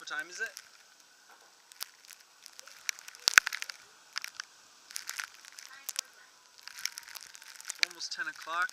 What time is it? It's almost 10 o'clock.